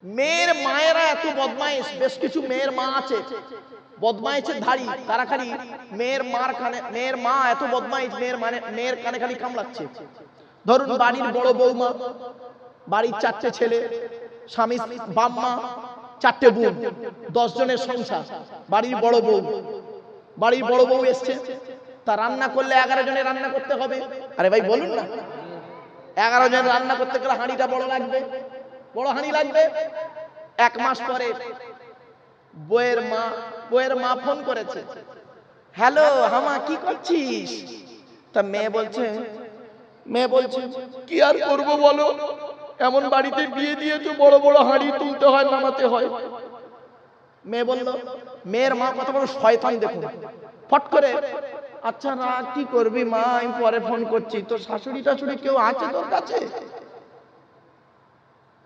মেয়ের মায়েরা এত বদমাইশ, বেশ কিছু মেয়ের মা আছে বদমাইশের ধাড়ি, তারা খালি মেয়ের মা এত বদমাইশ, মেয়ের কানে খালি কামড়াচ্ছে। ধরুন বাড়ির বড় বৌমা, বাড়ির 4টে ছেলে, স্বামী বাম্মা, 4টে বোন, 10 জনের সংসার। বাড়ির বড় বউ এসছে, তা রান্না করলে 11 জনের রান্না করতে হবে। আরে ভাই বলুন না, 11 জনের রান্না করতে গেলে হাঁড়িটা বড় হাঁড়ি লাগবে। 1 মাস পরে বউয়ের মা ফোন করেছে, হ্যালো হামা কি করছিস? তা মেয়ে বলছে কি আর করবো বলো, এমন বাড়িতে বিয়ে দিয়েছো বড় বড় হাঁড়ি তুলতে হয়, নামাতে হয়। মেয়ের মা কত বড় শয়তান দেখুন, ফট করে আচ্ছা না কি করবি মা, আমি পরে ফোন করছি। তো শাশুড়ি টাশুড়ি কেউ আছে তোর কাছে?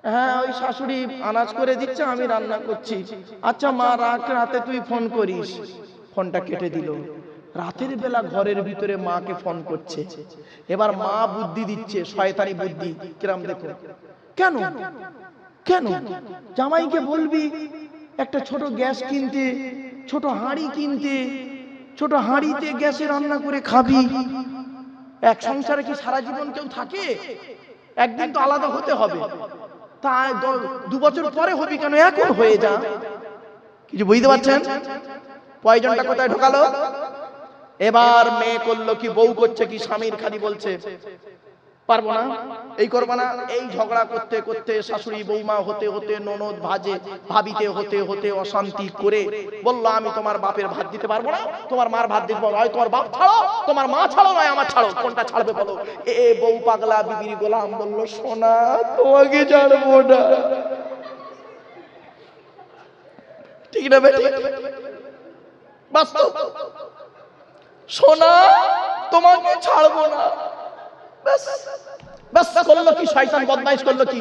হ্যাঁ ওই শাশুড়ি আনাজ করে দিচ্ছে, আমি রান্না করছি। আচ্ছা মা রাখ, রাতে তুই ফোন করিস। ফোনটা কেটে দিল। রাতের বেলা ঘরের ভিতরে মাকে ফোন করছে। এবার মা বুদ্ধি দিচ্ছে, শয়তানি বুদ্ধি কিরাম দেখো। কেন জামাইকে বলবি একটা ছোট গ্যাস কিনতে, ছোট হাঁড়ি কিনতে, ছোট হাঁড়িতে গ্যাসে রান্না করে খাবি। এক সংসারে কি সারা জীবন কেউ থাকে? একদিন তো আলাদা হতে হবে। তা 2 বছর পরে হবি কেন, এখন হয়ে যা। কিছু বুঝতে পারছেন? পয়জনটা কোথায় ঢোকালো? এবার মেয়ে করলো কি, বউ করছে কি, স্বামীর খালি বলছে পারবো না, এই করবো না। এই ঝগড়া করতে করতে শাশুড়ি বৌমা হতে হতে ননদ ভাবিতে হতে হতে অশান্তি করে বললো, আমি তোমার বাপের ভাত দিতে পারবো না, তোমার মার ভাত দিতে পারবো, হয় তোমার বাপ ছাড়ো, তোমার মা ছাড়ো, নয় আমার ছাড়ো। কোনটা ছাড়বে বলো? বউ পাগলা বিবির গোলাম বললো, সোনা তোমাকে ছাড়বো না। ঠিক না বেটি? বাস্তব, সোনা তোমাকে ছাড়বো না। বাস করলো কি, শয়তান বদমাইশ করলো কি।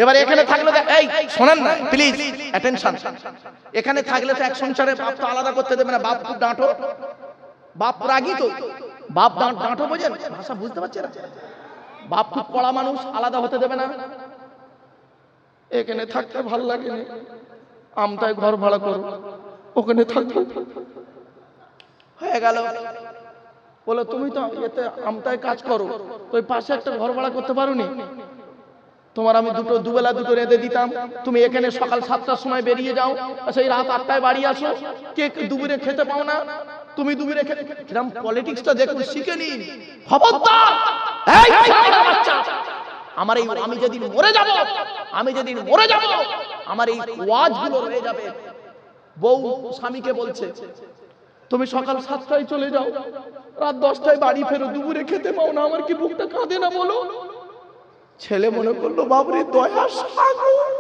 এবার এখানে থাকলে, এই শোনেন না প্লিজ, অ্যাটেনশন। এখানে থাকলে তো এক সংসারে বাপ তো আলাদা করতে দেবে না। বাপ খুব ডাঁটো, বাপ রাগী, তো বাপ ডাঁটো বোঝেন, ভাষা বুঝতে পারছে না। বাপ খুব কড়া মানুষ, আলাদা হতে দেবে না। এখানে থাকতে ভালো লাগে না, আমতায় ঘর ভাড়া করো, ওখানে থাকতে হয়ে গেল। বলো তুমি তো এতে আমতায় কাজ করো, তো ওই পাশে একটা ঘর ভাড়া করতে পারোনি? তোমার আমি দুবেলা দুটো রেঁধে দিতাম, তুমি এখানে সকাল 7টার সময় বেরিয়ে যাও, সেই রাত 8টায় বাড়ি আসো, কে দুপুরে খেতে পাও না, তুমি দুপুরে খেতে। কিরম পলিটিক্সটা দেখুন, শিখে নিন। খবরদার এই ছেলেটার বাচ্চা, আমি যেদিন মরে যাব, আমার এই ওয়াজগুলো রয়ে যাবে। বউ স্বামীকে বলছে, তুমি সকাল 7টায় চলে যাও, রাত 10টায় বাড়ি ফেরো, দুপুরে খেতে পাও না, আমার কি বুকটা কাঁদে না বলো? ছেলে মনে করলো, বাবরে দয়া সাগর।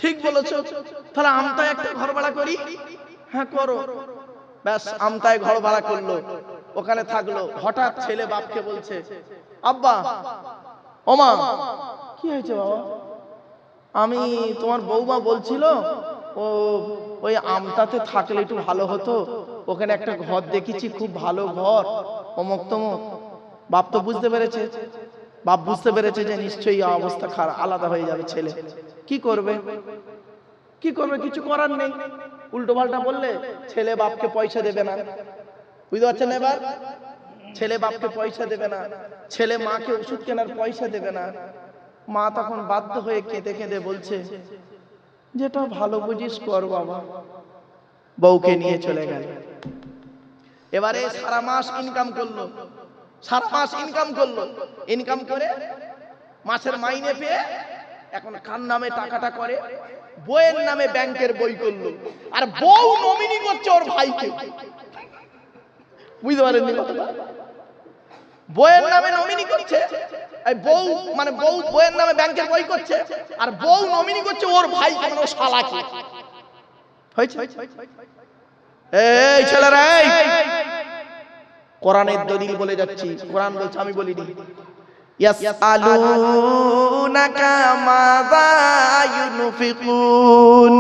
ঠিক বলেছো, তাহলে আমতায় একটা ঘর ভাড়া করি। হ্যাঁ করো। ব্যাস আমতায় ঘর ভাড়া করলো, ওখানে থাকলো। হঠাৎ ছেলে বাপকে বলছে, আব্বা ওমা কি হয়েছে বাবা? আমি তোমার বৌমা বলছিল ওই আমতাতে থাকলে একটু ভালো হতো, ওখানে একটা ঘর দেখেছি, খুব ভালো ঘর, অমুক তমুক। বাপ তো বুঝতে পেরেছে যে নিশ্চয়ই অবস্থা খারাপ, আলাদা হয়ে যাবে ছেলে। কি করবে? কিছু করার নেই। উল্টো পাল্টা বললে ছেলে বাপকে পয়সা দেবে না। বুঝতে পারছেন? এবার ছেলে বাপকে পয়সা দেবে না, ছেলে মাকে ওষুধ কেনার পয়সা দেবে না। মা তখন বাধ্য হয়ে কেঁদে কেঁদে বলছে, যেটা ভালো বুঝিস কর বাবা। বউকে নিয়ে চলে গেল। এবারে সারা মাস ইনকাম করলো, ইনকাম করে মাসের মাইনে পেয়ে এখন কার নামে টাকাটা করে? বউয়ের নামে ব্যাংকের বই করলো, আর বউ নমিনি করছে ওর ভাইকে। বুঝতে পারেননি কথাটা? বউয়ের নামে নমিনি করছে, বউয়ের নামে ব্যাংকের বই করছে, আর বউ নমিনি করছে ওর ভাই, মানে ও শালাকে। হয়েছে? এই ছেলেরা, কোরআনের দলিল বলে যাচ্ছি, কোরআন বলছে, আমি বলিনি। ইয়াসআলুনাকা মাযা ইউনফিকুন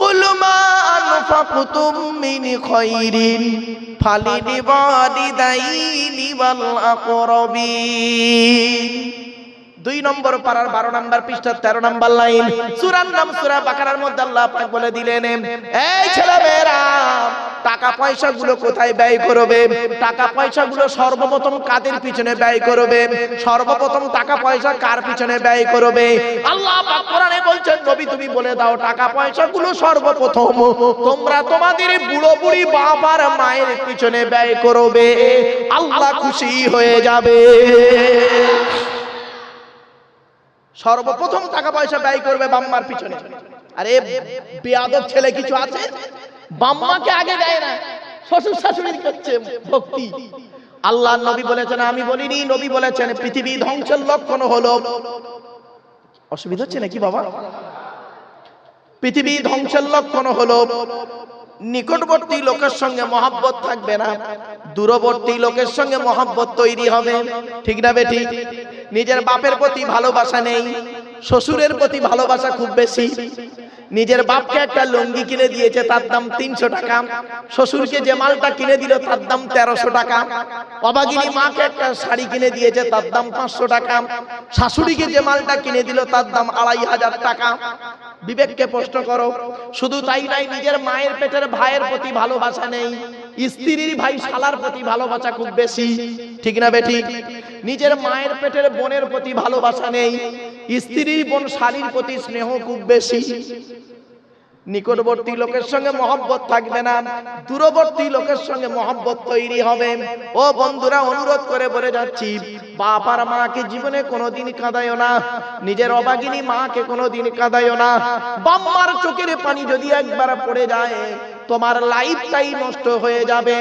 কুল মা আনফাকতুম মিন খায়রিন ফালিলওয়ালিদাইনি ওয়াল আকরাবিন। 2 নম্বর পারার 12 নম্বর পৃষ্ঠা 13 নম্বর লাইন, সূরার নাম সূরা বাকারার মধ্যে আল্লাহ পাক বলে দিলেন, এই ছেলেমেয়েরা টাকা পয়সাগুলো কোথায় ব্যয় করবে? টাকা পয়সাগুলো সর্বপ্রথম কাদের পিছনে ব্যয় করবে? সর্বপ্রথম টাকা পয়সা কার পিছনে ব্যয় করবে? আল্লাহ পাক কোরআনে বলছেন, নবী তুমি বলে দাও টাকা পয়সাগুলো সর্বপ্রথম তোমরা তোমাদের বুড়ো বুড়ি বাপ আর মায়ের পিছনে ব্যয় করবে, আল্লাহ খুশি হয়ে যাবে। সর্বপ্রথম টাকা পয়সা ব্যয় করবে বাম্মার পিছনে। আরে বেয়াদব ছেলে কিছু আছে, বাম্মাকে আগে দেয় না, শ্বশুর শাশুড়ির করছে ভক্তি। আল্লাহ নবী বলেছেন, আমি বলিনি, নবী বলেছেন পৃথিবী ধ্বংসের লক্ষণ হলো, অসুবিধা হচ্ছে নাকি বাবা? পৃথিবী ধ্বংসের লক্ষণ হলো নিকটবর্তী লোকের সঙ্গে মহব্বত থাকবে না, দূরবর্তী লোকের সঙ্গে মহব্বত তৈরি হবে। ঠিক না বেটি? নিজের বাপের প্রতি ভালোবাসা নেই, শ্বশুরের প্রতি ভালোবাসা খুব বেশি। নিজের বাপকে একটা লুঙ্গি কিনে দিয়েছে, তার দাম 300 টাকা। শ্বশুরকে যে মালটা কিনে দিল তার দাম 1300 টাকা। অভাগিনী মাকে একটা শাড়ি কিনে দিয়েছে, তার দাম 500 টাকা। শাশুড়িকে যে মালটা কিনে দিল তার দাম 2500 টাকা। বিবেককে প্রশ্ন করো। শুধু তাই নাই, নিজের মায়ের পেটের ভাইয়ের প্রতি ভালোবাসা নেই, স্ত্রীর ভাই শালার প্রতি ভালোবাসা খুব বেশি। ঠিক না বেটি? নিজের মায়ের পেটের বোনের প্রতি ভালোবাসা নেই, স্ত্রীর বোন শালীর প্রতি স্নেহ খুব বেশি। নিকটবর্তী লোকের সঙ্গে মহব্বত থাকবে না, দূরবর্তী লোকের সঙ্গে মহব্বত তৈরি হবে। ও বন্ধুরা, অনুরোধ করে বলে যাচ্ছি, বাপ আর মাকে জীবনে কোনোদিন কাঁদায়ও না, নিজের অভাগিনী মাকে কোনোদিন কাঁদায়ও না। বাম্মার চোখের পানি যদি একবার পড়ে যায় তোমার লাইফটাই নষ্ট হয়ে যাবে।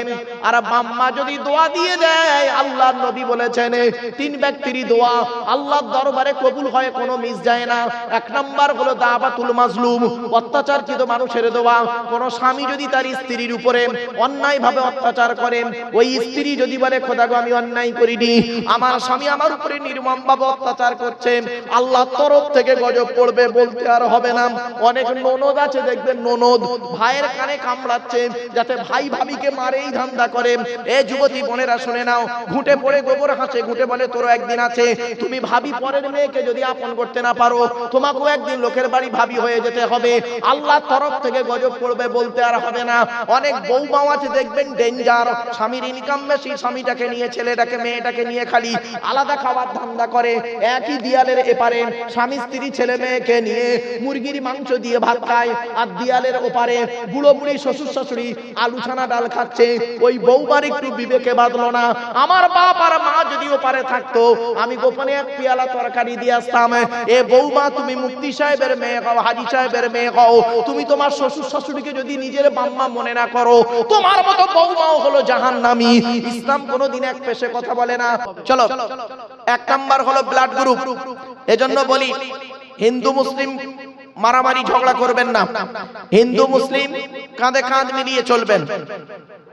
আর বাম্মা যদি দোয়া দিয়ে দেয়, আল্লাহর নবী বলেছেন 3 ব্যক্তির দোয়া আল্লাহর দরবারে কবুল হয়, কোনো মিস যায় না। 1 নাম্বার হলো দাওয়াতুল মাজলুম, অত্যাচারকৃত মানুষের দোয়া। কোন স্বামী যদি তার স্ত্রীর উপরে অন্যায়ভাবে অত্যাচার করে, ওই স্ত্রী যদি বলে খোদা গো আমি অন্যায় করিনি, আমার স্বামী আমার উপরে নির্মমভাবে অত্যাচার করছে, আল্লাহর তরফ থেকে গজব পড়বে, বলতে আর হবে না। অনেক ননদ আছে দেখবেন, ননদ ভাইয়ের কানে কামড়াচ্ছে যাতে ভাই ভাবিকে মারে, এই ধান্দা করে। এ যুবতী বোনেরা শুনে নাও, ঘুঁটে পড়ে গোবর হাসে, ঘুঁটে বলে তোরও একদিন আছে। তুমি ভাবি পরের মেয়েকে যদি আপন করতে না পারো, তোমাকেও একদিন লোকের বাড়ি ভাবি হয়ে যেতে হবে, আল্লাহর তরফ থেকে গজব পড়বে, বলতে আর হবে না। অনেক বউমাও আছে দেখবেন ডেঞ্জার, স্বামীর ইনকাম বেশি, স্বামীটাকে নিয়ে ছেলেটাকে মেয়েটাকে নিয়ে খালি আলাদা খাবার ধান্দা করে। একই দিয়ালের এপারে স্বামী স্ত্রী ছেলে মেয়েকে নিয়ে মুরগির মাংস দিয়ে ভাত খায়, আর দিয়ালের ওপারে বুড়ো বুড়ি শ্বশুর শাশুড়ি আলু ছানা ডাল খাচ্ছে। ওই বউবার একটু বিবেকে বাঁধলো না? আমার বাপ আর মা যদি ওপারে থাকতো, আমি গোপনে 1 পেয়ালা তরকারি দিয়ে আসতাম। এ বউমা, তুমি মুফতি সাহেবের মেয়ে হও, হাজী সাহেবের মেয়ে হও, তুমি তোমার শ্বশুর শাশুড়িকে যদি নিজের বাম্মা মনে না করো, তোমার মতো বউমাও হলো জাহান্নামী। ইসলাম কোনোদিন এক পেশে কথা বলে না। চলো, 1 নাম্বার হলো ব্লাড গ্রুপ। এজন্য বলি, হিন্দু মুসলিম মারামারি ঝগড়া করবেন না, হিন্দু মুসলিম কাঁধে কাঁধ মিলিয়ে চলবেন,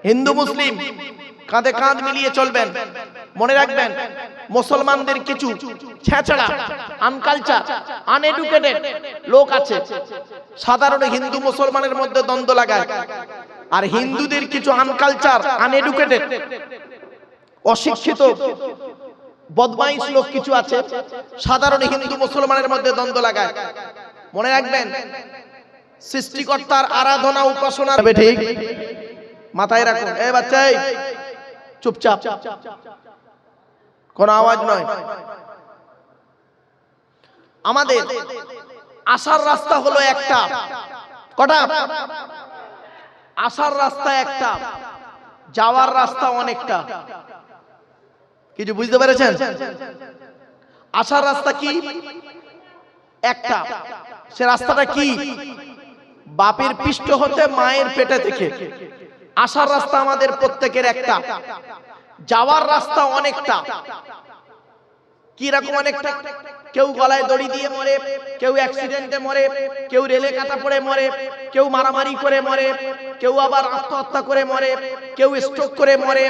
হিন্দু মুসলিম কাঁধে কাঁধ মিলিয়ে চলবেন। মনে রাখবেন, মুসলমানদের কিছু ছেঁচড়া, আনকালচার, আনএডুকেটেড লোক আছে, সাধারণ হিন্দু মুসলমানের মধ্যে দ্বন্দ্ব লাগায়। আর হিন্দুদের কিছু আনকালচার, আনএডুকেটেড, অশিক্ষিত বদমাইশ লোক কিছু আছে, সাধারণ হিন্দু মুসলমানের মধ্যে দ্বন্দ্ব লাগায়। মনে রাখবেন, সৃষ্টিকর্তার আরাধনা উপাসনা, ঠিক মাথায় রাখুন। এ বাচ্চা, চুপচাপ, কোন আওয়াজ নয়। আমাদের আসার রাস্তা হলো একটা, কটা? আসার রাস্তা একটা, যাওয়ার রাস্তা অনেকটা। কিছু বুঝতে পেরেছেন? আসার রাস্তা কি? একটা। সে রাস্তাটা কি? বাপের পৃষ্ঠ হতে মায়ের পেটে থেকে। আসার রাস্তা আমাদের প্রত্যেকের একটা, যাওয়ার রাস্তা অনেকটা। কি রকম অনেকটা? কেউ গলায় দড়ি দিয়ে মরে, কেউ অ্যাক্সিডেন্টে মরে, কেউ রেলে কাটা পড়ে মরে, কেউ মারামারি করে মরে, কেউ আবার আত্মহত্যা করে মরে, কেউ স্ট্রোক করে মরে,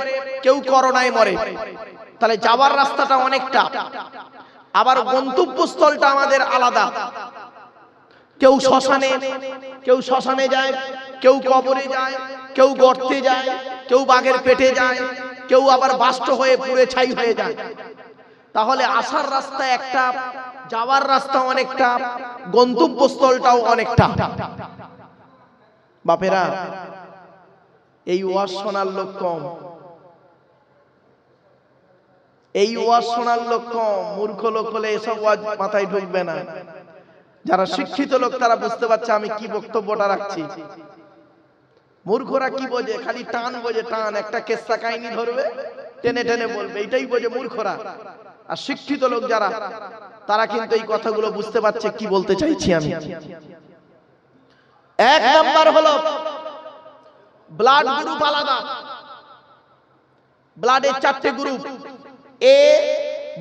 কেউ করোনায় মরে। তাহলে যাওয়ার রাস্তাটা অনেকটা, আবার গন্তব্যস্থলটা আমাদের আলাদা। কেউ শ্মশানে, কেউ শ্মশানে যায়, কেউ কবরে যায়, কেউ গর্তে যায়, কেউ বাঘের পেটে যায়, কেউ আবার বাস্ট হয়ে পুড়ে ছাই হয়ে যায়। তাহলে আসার রাস্তা একটা, যাওয়ার রাস্তা অনেকটা, গন্তব্যস্থলটাও অনেকটা। বাপেরা, এই ওয়াজ শোনার লোক কম, এই ওয়াজ শোনার লোক কম। মূর্খ লোক হলে এসব ওয়াজ মাথায় ঢুকবে না। যারা শিক্ষিত লোক তারা বুঝতে পারছে আমি কি বক্তব্যটা রাখছি। মূর্খরা কি বোঝে? খালি টান বোঝে, টান। একটা কেসা কাহিনী ধরবে, টেনে টেনে বলবে, এটাই বোঝে মূর্খরা। আর শিক্ষিত লোক যারা, তারা কিন্তু এই কথাগুলো বুঝতে পারছে কি বলতে চাইছি আমি। এক নাম্বার হলো ব্লাড গ্রুপ আলাদা। ব্লাডের 4টে group, A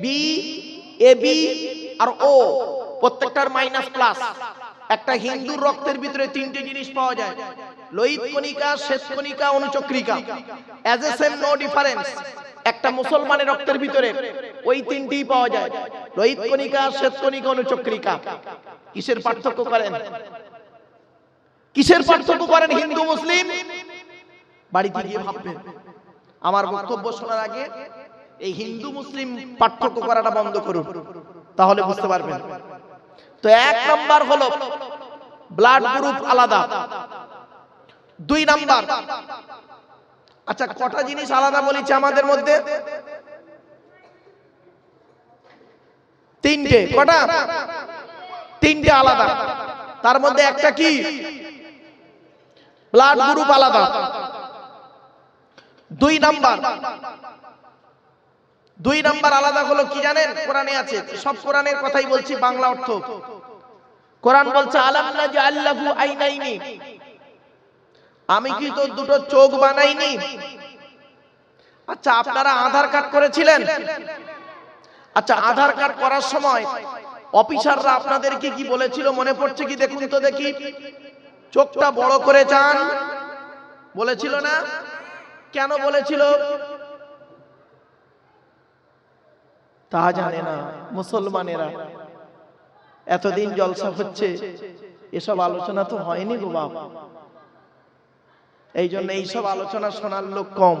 B, A B আর ও, প্রত্যেকটার মাইনাস প্লাস। একটা হিন্দুর রক্তের ভিতরে 3টে জিনিস পাওয়া যায়, লোহিত কণিকা, শ্বেত কণিকা, অনুচক্রিকা। As a same no difference. একটা মুসলমানের রক্তের ভিতরে ওই 3টিই পাওয়া যায়, লোহিত কণিকা, শ্বেত কণিকা, অনুচক্রিকা। কিসের পার্থক্য করেন? কিসের পার্থক্য করেন হিন্দু মুসলিম? বাড়িতে গিয়ে ভাববেন। আমার বক্তব্য শোনার আগে এই হিন্দু মুসলিম পার্থক্য করাটা বন্ধ করুন, তাহলে বুঝতে পারবেন। তো 1 নাম্বার হলো ব্লাড গ্রুপ আলাদা। 2 নাম্বার, আচ্ছা কটা জিনিস আলাদা বলেছে আমাদের মধ্যে? 3টে। কটা? 3টে আলাদা। তার মধ্যে একটা কি? ব্লাড গ্রুপ আলাদা। 2 নাম্বার, 2 নাম্বার আলাদা হলো কি জানেন? কোরআনে আছে, সব কোরআনের কথাই বলছি, বাংলা অর্থ। কোরআন বলছে আলাম নাজআল লাহু আইনাইনি, আমি কি তোর 2টো চোখ বানাইনি? আচ্ছা আপনারা আধার কার্ড করেছিলেন? আচ্ছা আধার কার্ড করার সময় অফিসাররা আপনাদেরকে কি বলেছিল মনে পড়ছে কি? দেখুন তো দেখি, চোখটা বড় করে চান বলেছিল না? কেন বলেছিল? তা জানে না মুসলমানেরা। এতদিন জলসা হচ্ছে, এসব আলোচনা তো হয়নি গো বাপ। এই জন্য এইসব আলোচনা শোনার লোক কম,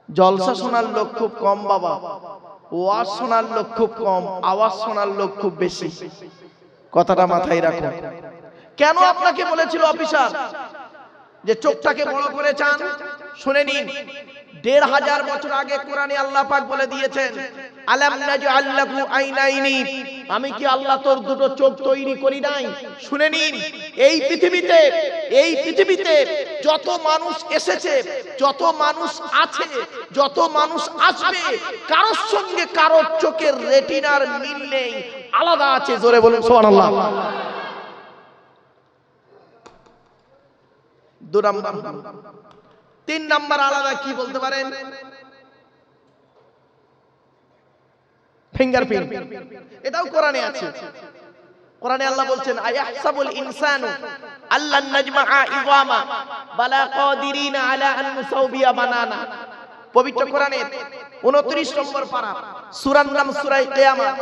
জলসা শোনার লোক খুব কম বাবা। ওয়াজ শোনার লোক খুব কম, আওয়াজ শোনার লোক খুব বেশি। কথাটা মাথায় রাখুন। কেন আপনাকে বলেছিল অফিসার যে চোখটাকে বড় করে চান? শুনে নিন, 1500 বছর আগে কোরআনে আল্লাহ পাক বলে দিয়েছেন আলাম নাজআল লাহু আইনাইনি, আমি কি আল্লাহ তোর 2টো চোখ তৈরি করি নাই? শুনে নিন, এই পৃথিবীতে যত মানুষ এসেছে, যত মানুষ আছে, যত মানুষ আসবে, কারোর সঙ্গে কারোর চোখের রেটিনার মিল নেই, আলাদা আছে। জোরে বলুন সুবহানাল্লাহ। 2 নাম্বার। 3 নাম্বার আলাদা কি বলতে পারেন? ফিঙ্গারপ্রিন্ট। এটাও কোরআনে আছে। কোরআনে আল্লাহ বলছেন আয়াহসাবুল ইনসানু আল্লান নাজমাআ ইযামা বালা কাদিরিনা আলা আন নুসাউবিয়া বানানা। পবিত্র কোরআনের 29 নম্বর পারা, সূরার নাম সূরা কিয়ামত,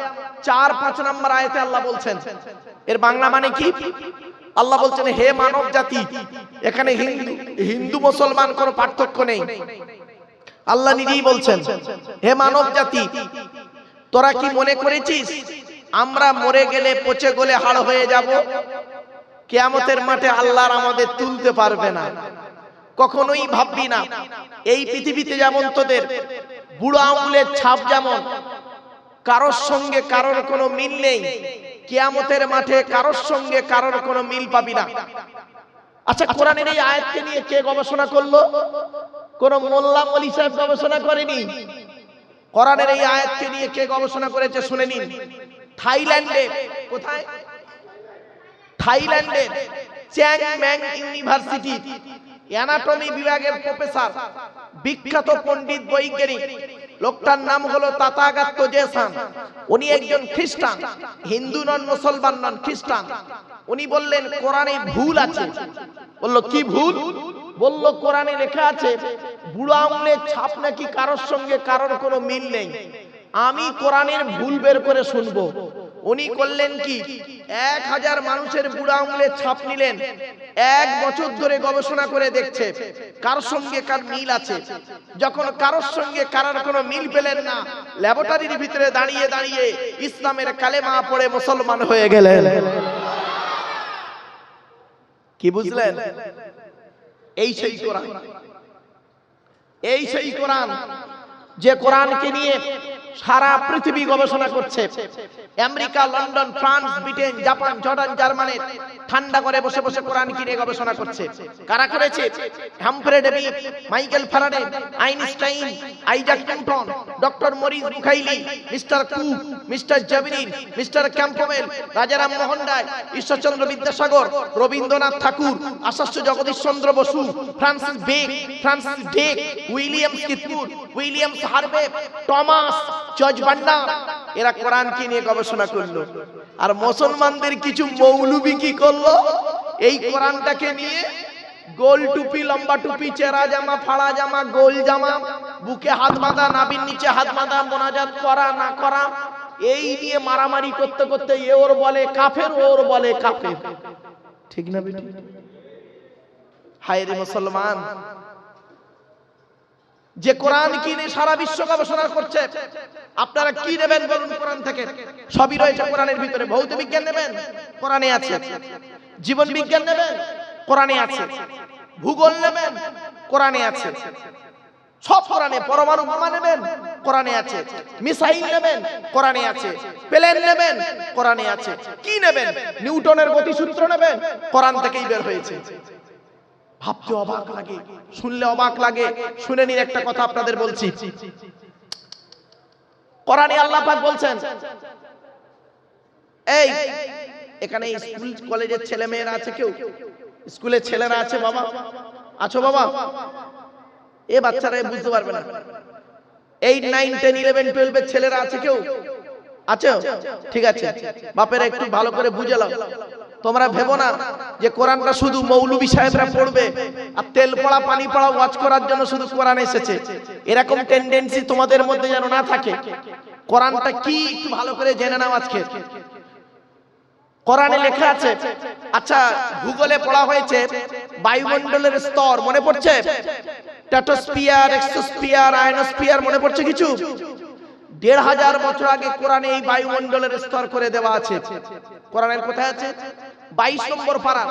4-5 নম্বর আয়াতে আল্লাহ বলছেন, এর বাংলা মানে কি? আল্লাহ বলছেন হে মানব জাতি, এখানে হিন্দু মুসলমান কোনো পার্থক্য নেই। আল্লাহ নিজেই বলছেন হে মানব জাতি, তোরা কি মনে করেছিস আমরা মরে গেলে পচে গলে হাড় হয়ে যাব? কিয়ামতের মাঠে আল্লাহ আমাদের তুলতে পারবে না। কখনোই ভাববি না। এই পৃথিবীতে যেমন তোদের বুড়ো আঙুলের ছাপ যেমন কারোর সঙ্গে কারোর কোনো মিল নেই, কিয়ামতের মাঠে কারোর সঙ্গে কারোর কোনো মিল পাবি না। আচ্ছা কোরআনের এই আয়াতকে নিয়ে কে গবেষণা করলো? কোন মোল্লা মলি সাহেব গবেষণা করেনি। কোরআনের এই আয়াতকে নিয়ে কে গবেষণা করেছে শুনে নিন। থাইল্যান্ডে, কোথায়? থাইল্যান্ডে চ্যাংম্যাং ইউনিভার্সিটি অ্যানাটমি বিভাগের প্রফেসর, বিখ্যাত পণ্ডিত বৈজ্ঞানিক, লোকটার নাম হলো তাথাগত জেসান। উনি একজন খ্রিস্টান, হিন্দু নন, মুসলমান নন, খ্রিস্টান। উনি বললেন কোরআনে ভুল আছে। বলল কি ভুল? বলল কোরআনে লেখা আছে বুড়ো আঙুলের ছাপ নাকি কারোর সঙ্গে কারোর কোনো মিল নেই। আমি কোরআনের ভুল বের করে শুনবো। উনি করলেন কি, 1000 মানুষের বুড়া আঙুলের ছাপ নিলেন, 1 বছর ধরে গবেষণা করে দেখছে কার সঙ্গে কার মিল আছে। যখন কারোর সঙ্গে কারোর কোনো মিল পেলেন না, ল্যাবরেটরির ভিতরে দাঁড়িয়ে দাঁড়িয়ে ইসলামের কালেমা পড়ে মুসলমান হয়ে গেলেন। কি বুঝলেন? এই সেই কোরআন, এই সেই কোরআন যে কোরআনকে নিয়ে সারা পৃথিবী গবেষণা করছে। America, London, France, Britain, Japan, Jordan, Germany ঠান্ডা করে বসে বসে কোরআন কি নিয়ে গবেষণা করছে। কারা করেছে? Humphry Davy, Michael Faraday, Einstein, Isaac Newton, doctor Maurice Bucaille, mister Cook, mister জাভিরিন, mister Campbell, Rajaram Mohan Roy, Ishwarchandra Vidyasagar, Rabindranath Tagore, Acharya Jagadish Chandra Bose, Francis ডেক, William Keith Moore, William Harvey, Thomas, George বান্ডা, এরা কোরআন কি নিয়ে গবেষণা করলো। আর মুসলমানদের কিছু মৌলবি কি করলো? এই কোরআনটাকে নিয়ে গোল টুপি, লম্বা টুপি, চেরা জামা, ফাড়া জামা, গোল জামা, বুকে হাত বাঁধা, নাভির নিচে হাত বাঁধা, মোনাজাত করা না করা, এই নিয়ে মারামারি করতে করতে এ ওর বলে কাফের, ওর বলে কাফের। ঠিক না বেটি? হায় রে মুসলমান, যে কোরআন কিনে সারা বিশ্ব গবেষণা করছে, আপনারা কি নেবেন বলুন কোরআন থেকে? সবই রয়েছে কোরআনের ভিতরে। ভৌত বিজ্ঞান নেবেন, কোরআনে আছে। জীবন বিজ্ঞান নেবেন, কোরআনে আছে। ভূগোল নেবেন, কোরআনে আছে। সব কোরআনে। পরমাণু বোমা নেবেন, কোরআনে আছে। মিসাইল নেবেন, কোরআনে আছে। প্লেন নেবেন, কোরআনে আছে। কি নেবেন? নিউটনের গতিসূত্র নেবেন, কোরআন থেকেই বের হয়েছে। ভাবতে অবাক লাগে, শুনলে অবাক লাগে। শুনে নিন একটা কথা আপনাদের বলছি। কোরআনে আল্লাহ পাক বলছেন, এই এখানে স্কুল কলেজের ছেলে মেয়েরা আছে? কেউ স্কুলের ছেলেরা আছে? বাবা আছো? বাবা, এ বাচ্চারা বুঝতে পারবে না। 8, 9, 10, 11, 12 এর ছেলেরা আছে? কেউ আছো? ঠিক আছে, বাপেরা একটু ভালো করে বুঝে নাও। তোমরা ভেবো না যে কোরআনটা শুধু মৌলবী সাহেবরা পড়বে আর তেল পড়া পানি পড়া ওয়াজ করার জন্য শুধু কোরআন এসেছে, এরকম টেন্ডেন্সি তোমাদের মধ্যে যেন না থাকে। কোরআনটা কি একটু ভালো করে জেনে নাও আজকে। কোরআনে লেখা আছে, আচ্ছা ভূগোলে পড়া হয়েছে বায়ুমণ্ডলের স্তর, মনে পড়ছে? স্ট্র্যাটোস্ফিয়ার, এক্সোস্ফিয়ার, আয়নোস্ফিয়ার, মনে পড়ছে কিছু? 1500 বছর আগে কোরআনে এই বায়ুমণ্ডলের স্তর করে দেওয়া আছে। কোরআনের কোথায় আছে? 22 নম্বর পারা,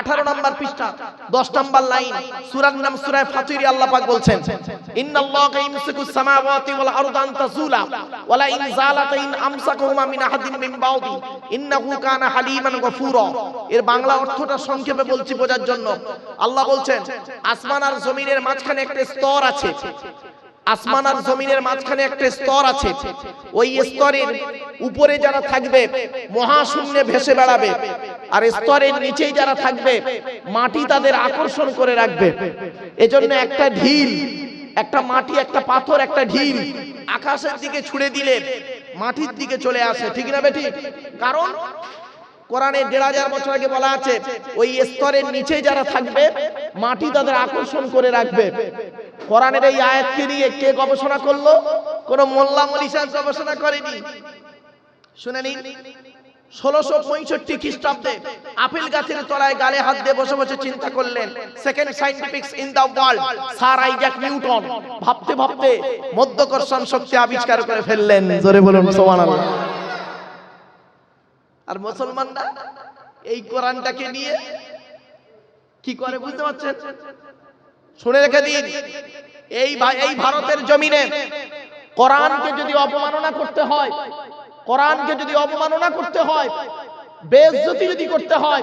18 নম্বর পৃষ্ঠা, 10 নম্বর লাইন, সূরার নাম সূরা ফাতির। আল্লাহ পাক বলছেন, ইন্নাল্লাহা ইয়ামসিকুস সামাওয়াতি ওয়াল আরদা আন তাযুলা ওয়া লা ইন যালাতা ইন আমসাকুহুমা মিন আহাদিন মিন বাউদি ইন্নাহু কানা হালিমান গফুরা। এর বাংলা অর্থটা সংক্ষেপে বলছি বোঝার জন্য। আল্লাহ বলছেন, আসমান আর জমিনের মাঝখানে একটা স্তর আছে। আসমান আর জমিনের মাঝখানে একটা স্তর আছে। ওই স্তরের উপরে যারা থাকবে মহাশূন্যে ভেসে বেড়াবে, আর স্তরের নিচেই যারা থাকবে মাটি তাদের আকর্ষণ করে রাখবে। এজন্য একটা ঢিল, একটা মাটি, একটা পাথর, একটা ঢিল আকাশের দিকে ছুড়ে দিলে মাটির দিকে চলে আসে। ঠিক না বেঠিক? কারণ কোরআনে 1500 বছর আগে বলা আছে ওই স্তরের নিচে যারা থাকবে মাটি তাদের আকর্ষণ করে রাখবে। কোরআনের এই আয়াতকে নিয়ে কে গবেষণা করলো? কোন মোল্লা মলিশা গবেষণা করেনি। শুনে নিন, 1665 খ্রিস্টাব্দে আপেল গাছের তলায় গালে হাত দিয়ে বসে বসে চিন্তা করলেন second scientific in the world sir Isaac Newton. ভাবতে ভাবতে মধ্যাকর্ষণ শক্তি আবিষ্কার করে ফেললেন। জোরে বলুন সুবহানাল্লাহ। আর মুসলমানরা এই কোরআনটাকে নিয়ে কি করে বুঝতে পারছেন? শুনে রেখে দিন, এই ভারতের জমিনে কোরআনকে যদি অপমাননা করতে হয়, কোরআনকে যদি অপমাননা করতে হয়, বেইজ্জতি যদি করতে হয়,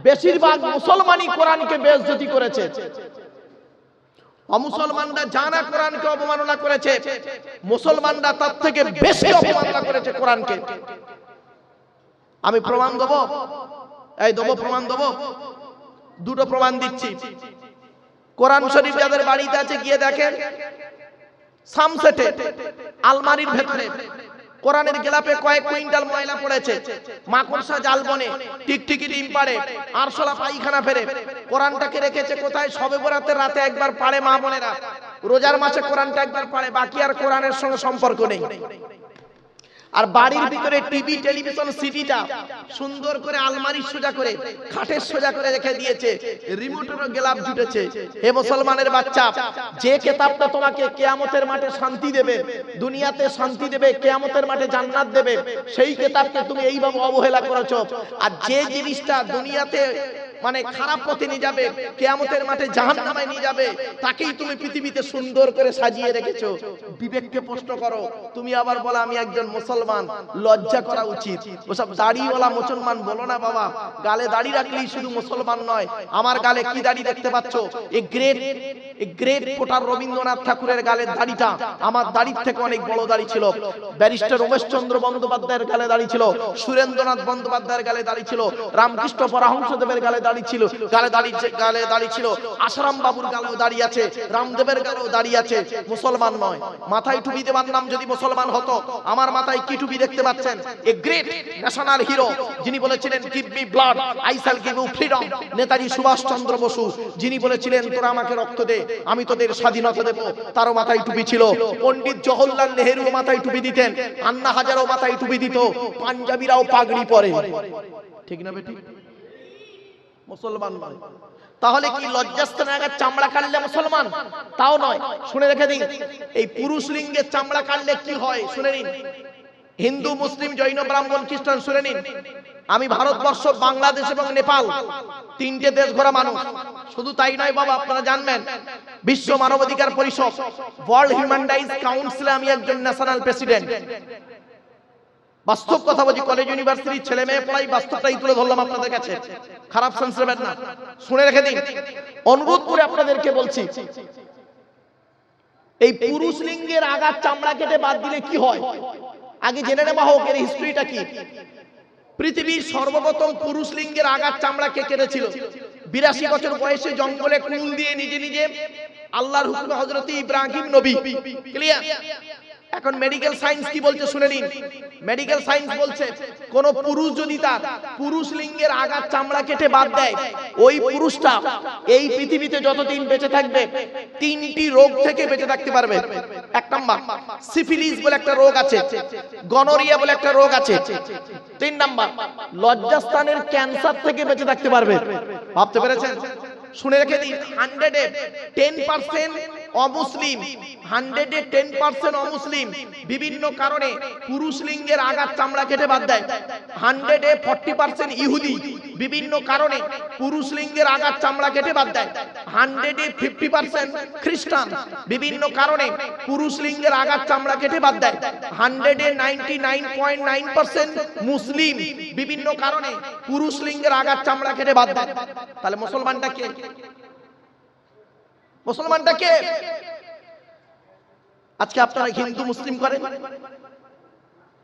বেশিরভাগ মুসলমানই কোরআনকে বেইজ্জতি করেছে। অমুসলমানরা জানা কোরআনকে অপমাননা করেছে, মুসলমানরা তার থেকে বেশি অপমাননা করেছে কোরআনকে। আমি প্রমাণ দেবো, এই দেবো, প্রমাণ দেবো। দুটো প্রমাণ দিচ্ছি। কোরআন শরীফ যাদের বাড়িতে আছে গিয়ে দেখেন, সামসেটে আলমারির ভেতরে কোরআনের গেলাপে কয়েক কুইন্টাল ময়লা পড়েছে। মাকড়সা জাল বনে, টিকটিকি ডিম পাড়ে, আরশোলা পায়খানা ফেরে। কোরআনটাকে রেখেছে কোথায়? শবে বরাতের রাতে একবার পাড়ে মা বোনেরা, রোজার মাসে কোরআনটা একবার পাড়ে, বাকি আর কোরআনের সঙ্গে সম্পর্ক নেই। আর বাড়ির ভিতরে টিভি টেলিভিশন সিডিটা সুন্দর করে আলমারি সোজা করে খাটের সোজা করে রেখে দিয়েছে, রিমোটেরও গ্লাভ জুটেছে। হে মুসলমানের বাচ্চা, যে কিতাবটা তোমাকে কিয়ামতের মাঠে শান্তি দেবে, দুনিয়াতে শান্তি দেবে, কিয়ামতের মাঠে জান্নাত দেবে, সেই কিতাবকে তুমি এইভাবে অবহেলা করেছো। আর যে জিনিসটা দুনিয়াতে মানে খারাপ পথে নিয়ে যাবে, কিয়ামতের মাঠে জাহান্নামে নিয়ে যাবে, তাকেই তুমি পৃথিবীতে সুন্দর করে সাজিয়ে রেখেছো। বিবেককে প্রশ্ন করো। তুমি আবার বলো আমি একজন মুসলমান, লজ্জা করা উচিত। ওসব দাড়িওয়ালা মুসলমান বলো না বাবা। গালে দাড়ি রাখলেই শুধু মুসলমান নয়। আমার গালে কি দাড়ি দেখতে পাচ্ছ? এই গ্রেট পোটার রবীন্দ্রনাথ ঠাকুরের গালের দাড়িটা আমার দাড়ির থেকে অনেক বড় দাড়ি ছিল। ব্যারিস্টার উমেশচন্দ্র বন্দ্যোপাধ্যায়ের গালে দাড়ি ছিল, সুরেন্দ্রনাথ বন্দ্যোপাধ্যায়ের গালে দাড়ি ছিল, রামকৃষ্ণ পরমহংসদেবের গালে দাড়ি ছিল, গালে দাড়ি ছিল, আসারাম বাবুর গালেও দাড়ি আছে, রামদেবের গালেও দাড়ি আছে। মুসলমান নয়। মাথায় টুপি দেওয়ার নাম যদি মুসলমান হতো, আমার মাথায় কি টুপি দেখতে পাচ্ছেন? এ গ্রেট ন্যাশনাল হিরো, যিনি বলেছিলেন give me blood I shall give you freedom, Netaji Subhash Chandra Bose, যিনি বলেছিলেন তোরা আমাকে রক্ত দে আমি তোদের স্বাধীনতা দেব, তারও মাথায় টুপি ছিল। পণ্ডিত জওহরলাল নেহেরু মাথায় টুপি দিতেন, আন্না হাজারও মাথায় টুপি দিত, পাঞ্জাবিরাও পাগড়ি পরে। ঠিক না বেটি? মুসলমান নয়। তাহলে কি লজ্জাস্থানে আগে চামড়া কাটলে মুসলমান? তাও নয়। শুনে রেখে দিন, এই পুরুষ লিঙ্গের চামড়া কাটলে কি হয় শুনে নিন। হিন্দু, মুসলিম, জৈন, ব্রাহ্মণ, খ্রিস্টান শুনে নিন। আমি ভারতবর্ষ, বাংলাদেশ এবং নেপাল তিনটে দেশ ঘোরা মানুষ। শুধু তাই নয় বাবা, আপনারা জানবেন বিশ্ব মানবাধিকার পরিষদ, ওয়ার্ল্ড হিউম্যান রাইটস কাউন্সিলে আমি একজন ন্যাশনাল প্রেসিডেন্ট। বাস্তব কথা বলছি, কলেজ ইউনিভার্সিটির ছেলে মেয়ে পড়াই, বাস্তবটাই তুলে ধরলাম আপনাদের কাছে। খারাপ সেন্স নেবেন না, শুনে রেখে দিন। অনুরোধ করে আপনাদেরকে বলছি, এই পুরুষ লিঙ্গের আগার চামড়া কেটে বাদ দিলে কি হয় আগে জেনে নেওয়া হোক। এর হিস্ট্রিটা কি? পৃথিবীর সর্বপ্রথম পুরুষ লিঙ্গের আগার চামড়া কে কেটেছিল? 82 বছর বয়সে জঙ্গলে কুল দিয়ে নিজে নিজে আল্লাহর হুকুমে হযরত ইব্রাহিম নবী। ক্লিয়ার? এখন মেডিকেল সায়েন্স কি বলছে শুনে নিন। মেডিকেল সায়েন্স বলছে কোন পুরুষ যদি তার পুরুষ লিঙ্গের আগার চামড়া কেটে বাদ দেয়, ওই পুরুষটা এই পৃথিবীতে যতদিন বেঁচে থাকবে 3টি রোগ থেকে বেঁচে থাকতে পারবে। 1 নাম্বার সিফিলিস বলে একটা রোগ আছে, গনোরিয়া বলে একটা রোগ আছে। 3 নাম্বার লজ্জাস্থানের ক্যান্সার থেকে বেঁচে থাকতে পারবে। ভাবতে পেরেছেন? শুনে রেখে দিন, 100-এ 10% অমুসলিম, 100-এ 10% অমুসলিম বিভিন্ন কারণে পুরুষ লিঙ্গের আগার চামড়া কেটে বাদ দেয়। 100-এ 40% ইহুদি বিভিন্ন কারণে পুরুষ লিঙ্গের আগার চামড়া কেটে বাদ দেয়। 100-এ 50% খ্রিস্টান বিভিন্ন কারণে পুরুষ লিঙ্গের আগার চামড়া কেটে বাদ দেয়। 100-এ 99.9% মুসলিম বিভিন্ন কারণে পুরুষ লিঙ্গের আগার চামড়া কেটে বাদ দেয়। তাহলে মুসলমানটা কে? মুসলমানটা কে? আজকে আপনারা হিন্দু মুসলিম করেন,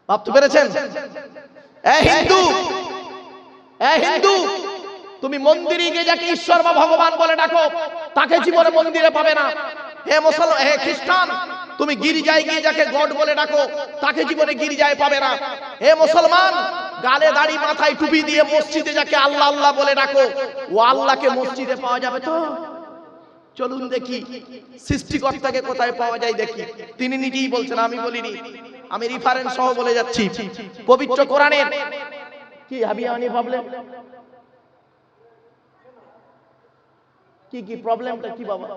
ভাবতে পেরেছেন? হিন্দু তুমি মন্দিরে গিয়ে যাকে ঈশ্বর বা ভগবান বলে ডাকো, তাকে জীবনে মন্দিরে পাবে না। হে খ্রিস্টান, তুমি গির্জায় গিয়ে যাকে গড বলে ডাকো, তাকে জীবনে গির্জায় পাবে না। হে মুসলমান, গালে দাড়ি মাথায় টুপি দিয়ে মসজিদে যাকে আল্লাহ আল্লাহ বলে ডাকো, ও আল্লাহকে মসজিদে পাওয়া যাবে তো? চলুন দেখি সৃষ্টিকর্তাকে কোথায় পাওয়া যায় দেখি। তিনি নিজেই বলছেন, আমি বলিনি, আমি রেফারেন্স সহ বলে যাচ্ছি। পবিত্র কোরআনের কি হাবিয়ানি প্রবলেম কি প্রবলেমটা কি বাবা?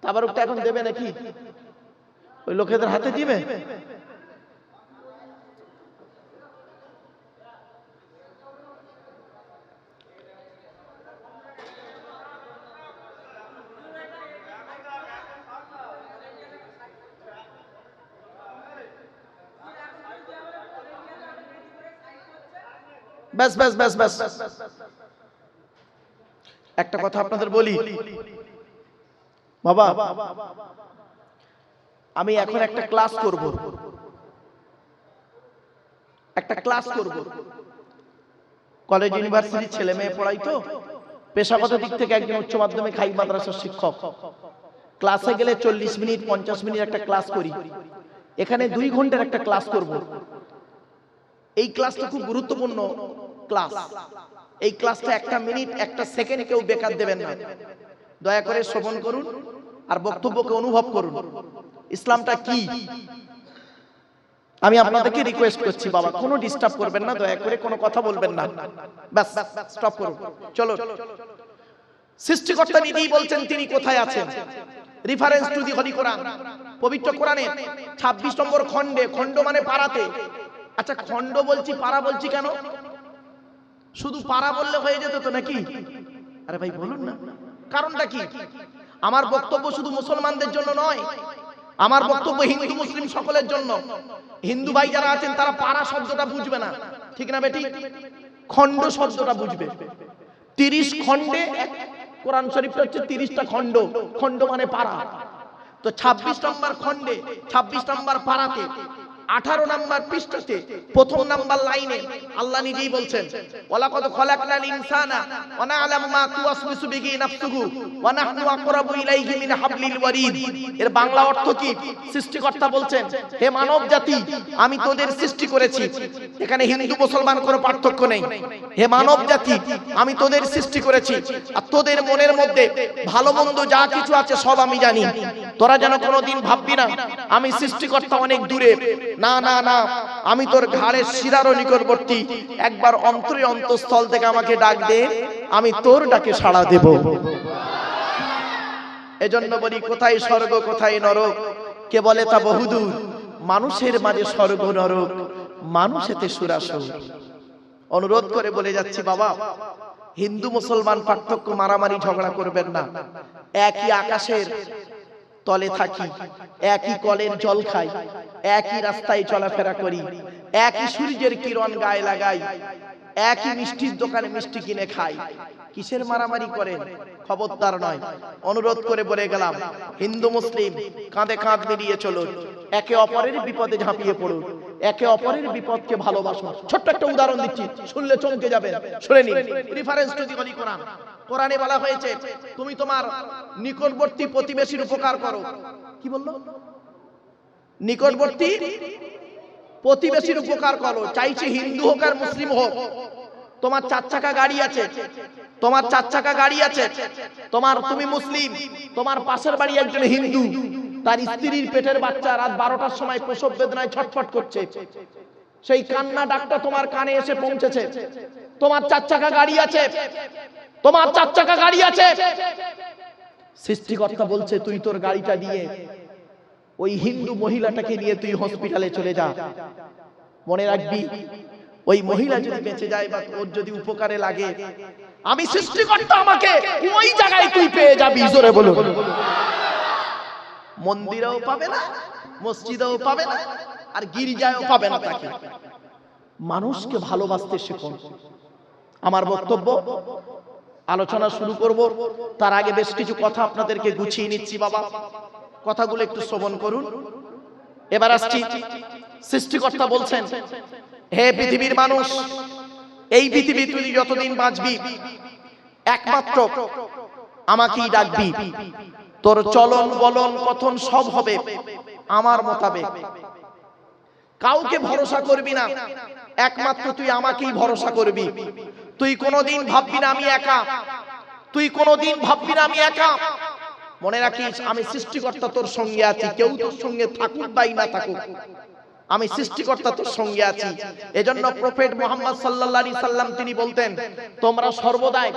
তাবারুকটা এখন দেবে নাকি? ওই লোকেদের হাতে দিবে? ব্যাস ব্যাস ব্যাস ব্যাস। একটা কথা আপনাদের বলি বাবা, আমি এখন একটা ক্লাস করব, কলেজ ইউনিভার্সিটির ছেলে মেয়ে পড়াই তো, পেশাগত দিক থেকে একজন উচ্চ মাধ্যমিক হাই মাদ্রাসার শিক্ষক। ক্লাসে গেলে 40 মিনিট 50 মিনিট একটা ক্লাস করি, এখানে 2 ঘন্টার একটা ক্লাস করব। এই ক্লাসটা খুব গুরুত্বপূর্ণ ক্লাস। এই ক্লাসটা 1 মিনিট 1 সেকেন্ড কেউ বেকার দেবেন না। দয়া করে শ্রবণ করুন আর বক্তব্যকে অনুভব করুন। ইসলামটা কি আমি আপনাদেরকে রিকোয়েস্ট করছি বাবা, কোনো ডিস্টার্ব করবেন না, দয়া করে কোনো কথা বলবেন না, ব্যাস স্টপ করুন। চলো, সৃষ্টিকর্তা নিজেই বলছেন তিনি কোথায় আছেন। রেফারেন্স টু দি হলি কোরআন, পবিত্র কোরআনে 26 নম্বর খণ্ডে, খণ্ড মানে পারাতে। আচ্ছা, খণ্ড বলছি পারা বলছি কেন? শুধু পারা বললে হয়ে যেত তো নাকি? আরে ভাই বলুন না, কারণটা কি? আমার বক্তব্য শুধু মুসলমানদের জন্য নয়, আমার বক্তব্য হিন্দু মুসলিম সকলের জন্য। হিন্দু ভাই যারা আছেন তারা পারা শব্দটা বুঝবে না, ঠিক না বেটি? খণ্ড শব্দটা বুঝবে। 30 খণ্ডে, কোরআন শরীফটা হচ্ছে 30টা খণ্ড, খণ্ড মানে পারা। তো 26 নম্বর খণ্ডে, 26 নম্বর পারাতে, 18 নম্বর পৃষ্ঠাতে, প্রথম নাম্বার লাইনে আল্লাহ নিজেই বলছেন, ওয়ালাকাদ খলাকনাল ইনসানা ওয়া না'লামু মা তুওয়াসওয়িসু বিহি নাফসুহু ওয়া নাহনু আকরাবু ইলাইহি মিন হাবলিল ওয়ারিদ। এর বাংলা অর্থ কি? সৃষ্টিকর্তা বলছেন, হে মানব জাতি, আমি তোদের সৃষ্টি করেছি। এখানে হিন্দু মুসলমান কোনো পার্থক্য নেই। হে মানব জাতি, আমি তোদের সৃষ্টি করেছি, আর তোদের মনের মধ্যে ভালো মন্দ যা কিছু আছে সব আমি জানি। তোরা যেন কোনোদিন ভাববি না আমি সৃষ্টিকর্তা অনেক দূরে। না না না, আমি তোর ঘাড়ের শিরারও নিকটবর্তী। একবার অন্তরে অন্তঃস্থল থেকে আমাকে ডাক দে, আমি তোর ডাকে সাড়া দেব। এজন্য বলি, কোথায় স্বর্গ কোথায় নরক কে বলে তা বহুদূর। মানুষের মাঝে স্বর্গ নরক, মানুষেতে সুরাসুর। অনুরোধ করে বলে যাচ্ছি বাবা, হিন্দু মুসলমান পার্থক্য, মারামারি ঝগড়া করবেন না। একই আকাশের তলে থাকি, একই কলের জল খাই, একই রাস্তায় চলাফেরা করি, একই সূর্যের কিরণ গায়ে লাগাই, একই মিষ্টির দোকানে মিষ্টি কিনে খাই। কিসের মারামারি করেন? খবরদার নয়। অনুরোধ করে বলে গেলাম, হিন্দু মুসলিম কাঁধে কাঁধ মিলিয়ে চলুন, একে অপরের বিপদে ঝাঁপিয়ে পড়ুন, একে অপরের বিপদকে ভালোবাসুন। ছোট্ট একটা উদাহরণ দিচ্ছি, শুনলে চমকে যাবেন, শুনে নিন। রেফারেন্স টু দি হলি কোরআন। কোরআনে বলা হয়েছে, তুমি তোমার নিকটবর্তী প্রতিবেশীর উপকার করো। কি বললো? নিকটবর্তী প্রতিবেশীর উপকার করো। চাইছে হিন্দু হোক আর মুসলিম হোক। তোমার 4 চাকা গাড়ি আছে, তোমার 4 চাকা গাড়ি আছে, তুমি মুসলিম, তোমার পাশের বাড়ি একজন হিন্দু, তার স্ত্রীর পেটের বাচ্চা রাত 12টার সময় প্রসব বেদনায় ছটফট করছে, সেই কান্না ডাকটা তোমার কানে এসে পৌঁছেছে। তোমার 4 চাকা গাড়ি আছে, তোমার 4 চাকা গাড়ি আছে। সৃষ্টিকর্তা বলছে, তুই তোর গাড়িটা দিয়ে ওই হিন্দু মহিলাটাকে নিয়ে তুই হসপিটালে চলে যা। মনে রাখবি, ওই মহিলা যদি বেঁচে যায় বা ওর যদি উপকারে লাগে, আমি সৃষ্টিকর্তা আমাকে ওই জায়গায় তুই পেয়ে যাবি। জোরে বলো। মন্দিরেও পাবে না, মসজিদেও পাবে না, আর গির্জায়ও পাবে না তাকে। মানুষকে ভালোবাসতে শেখো। আমার বক্তব্য, আলোচনা শুরু করব, তার আগে বেশ কিছু কথা আপনাদেরকে গুছিয়ে নিচ্ছি বাবা, কথাগুলো একটু শ্রবণ করুন। এবার আসছি, সৃষ্টিকর্তা বলছেন, হে পৃথিবীর মানুষ, এই পৃথিবী তুই যতদিন বাঁচবি একমাত্র আমাকেই ডাকবি। তোর চলন বলন কথন সব হবে আমার মোতাবেক। কাউকে ভরসা করবি না, একমাত্র তুই আমাকেই ভরসা করবি। তুই কোনোদিন ভাববি না আমি একা, তুই কোনোদিন ভাববি না আমি একা। মনে রাখিস, আমি সৃষ্টিকর্তা তোর সঙ্গে আছি। কেউ তোর সঙ্গে থাকুক বা না থাকুক, আমি সৃষ্টিকর্তা তোর সঙ্গে আছি। এজন্য প্রফেট মুহাম্মদ সাল্লাল্লাহু আলাইহি সাল্লাম তিনি বলতেন, তোমরা সর্বদাই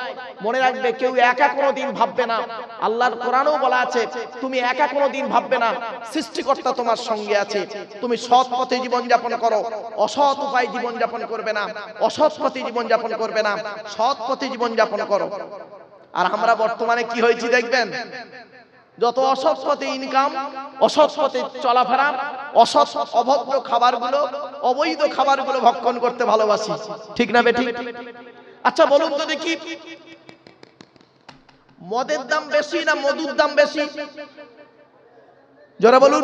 মনে রাখবে, কেউ একা কোনোদিন ভাববে না। আল্লাহর কোরআনেও বলা আছে, তুমি একা কোনোদিন ভাববে না, সৃষ্টিকর্তা তোমার সঙ্গে আছে। তুমি সৎ পথে জীবন যাপন করো, অসৎ উপায়ে জীবন যাপন করবে না, অসৎ পথে জীবন যাপন করবে না, সৎ পথে জীবন যাপন করো। আর আমরা বর্তমানে কি হয়েছি দেখবেন, যত অসৎ পথে ইনকাম, অসৎ পথে চলাফেরা, অসৎ অভদ্র খাবারগুলো, অবৈধ খাবারগুলো ভক্ষণ করতে ভালোবাসি, ঠিক না বেটি? আচ্ছা বলুন তো দেখি, মদের দাম বেশি না মধুর দাম বেশি? জোরে বলুন।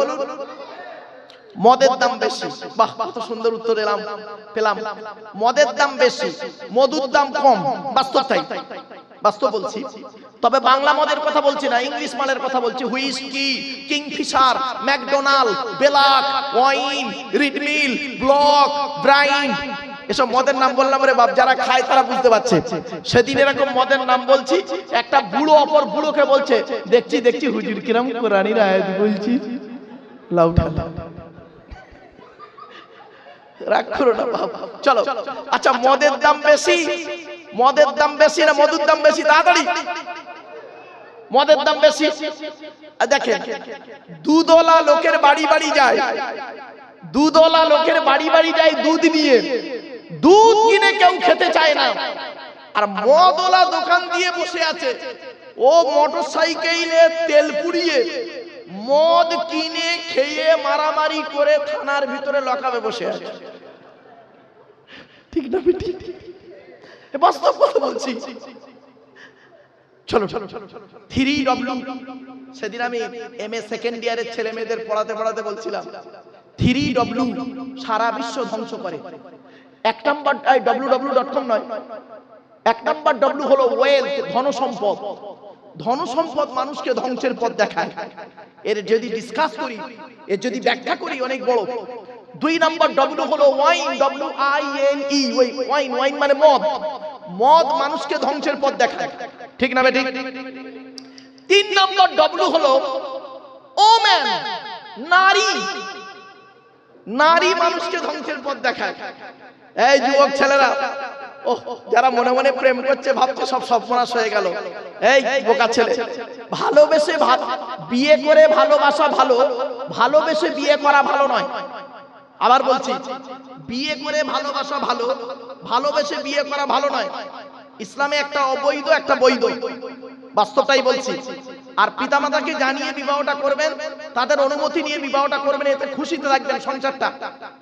মদের দাম বেশি। বাহ, কত সুন্দর উত্তর পেলাম। মদের দাম বেশি, মধুর দাম কম। বাস্তব তাই, বাস্তব বলছি। তবে বাংলা মদের কথা বলছি না, ইংলিশ মালের কথা বলছি। Whisky, Kingfisher, McDonald, black, wine, রিডমিল, ব্লক, ব্রাইন, এসব মদের নাম বললাম রে বাপ, যারা খায় তারা বুঝতে পারছে। সেদিন এরকম মদের নাম বলছি, একটা বুড়ো অপর বুড়োকে বলছে, দেখছি হুজুর কিরম কোরআনের আয়াত বলছি, লাউঠা। রাগ করো না বাবা, চলো। আচ্ছা, মদের দাম বেশি, মদের দাম বেশি না মধুর দাম বেশি? তাড়াতাড়ি। মদের দাম বেশি। দেখেন, দুধওয়ালা লোকের বাড়ি বাড়ি যায়, দুধওয়ালা লোকের বাড়ি বাড়ি যায় দুধ নিয়ে, দুধ কিনে কেউ খেতে চায় না। আর মদওয়ালা দোকান দিয়ে বসে আছে, ও মোটর সাইকেলে তেল পুড়িয়ে মদ কিনে খেয়ে মারামারি করে থানার ভিতরে লকাবে বসে আছে। ঠিক না বেটি? বাস্তব কথা বলছি। চলো চলো, 3W। সেদিন আমি MA সেকেন্ড ইয়ারের ছেলে মেয়েদের পড়াতে পড়াতে বলছিলাম 3W সারা বিশ্ব ধ্বংস করে। এক নাম্বার www.com নয়, এক নাম্বার W হলো ওয়েলথ, ধনসম্পদ। ধনসম্পদ মানুষকে ধ্বংসের পথ দেখায়। এর যদি ডিসকাস করি, এর যদি ব্যাখ্যা করি, অনেক বড়। 2 নাম্বার W হলো ওয়াইন, WINE, ওয়াইন, ওয়াইন মানে মদ। মদ মানুষকে ধ্বংসের পথ দেখায়, ঠিক না বেঠিক? 3 নাম্বার W হলো ওম্যান, নারী। নারী মানুষকে ধ্বংসের পথ দেখায়। এই যুবক ছেলেরা, ও যারা মনে মনে প্রেম করছে ভাবছে সব সর্বনাশ হয়ে গেল। এই বোকা ছেলে, ভালোবেসে বিয়ে করে ভালোবাসা ভালো, ভালোবেসে বিয়ে করা ভালো নয়। আবার বলছি, বিয়ে করে ভালোবাসা ভালো, ভালোবেসে বিয়ে করা ভালো নয়। ইসলামে একটা অবৈধ, একটা বৈধ, বাস্তবটাই বলছি। আর পিতামাতাকে জানিয়ে বিবাহটা করবেন, তাদের অনুমতি নিয়ে বিবাহটা করবেন, এতে খুশিতে রাখবেন সংসারটা।